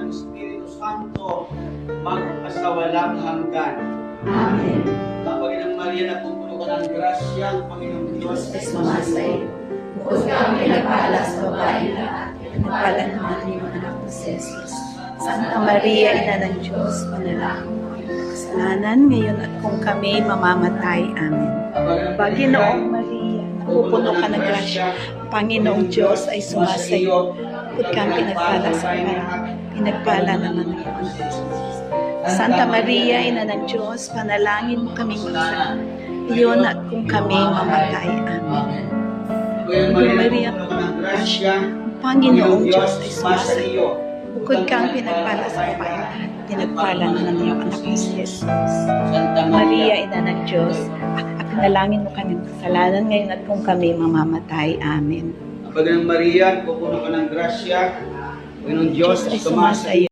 ng Espiritu Santo, magpasawalang hanggan. Amen. Panginoong Maria, napupuno ka ng grasya, ang Panginoong Diyos ay Sumasay. Bukod ka ang pinagpala sa babae lahat. Pinagpala naman yung anak ko si Jesus. Santa Maria, Ina ng Diyos, panalangin mo ang kasalanan ngayon at kung kami mamamatay. Amen. Panginoong Maria, napupuno ka ng grasya. Panginoong Diyos ay sumasayo. Bukod ka ang pinagpala sa babae. Pinagpala naman ng iyong anak ko si Jesus. Santa Maria, Ina ng Diyos, panalangin mo kaming magsama. Iyon at kung kami mamatay. Amen. Panginoong Maria, napupuno ka ng grasya, Panginoong Diyos ay sumasayo. Bukod kang pinagpala sa babae lahat, pinagpala naman ng iyong anak na si Jesus. Santa Maria, Ina ng Diyos, pinalangin mo kaming kasalanan ngayon at kung kami mamamatay. Amen. Panginoong Maria, napupuno ka ng grasya, Panginoong Diyos ay sumasayo.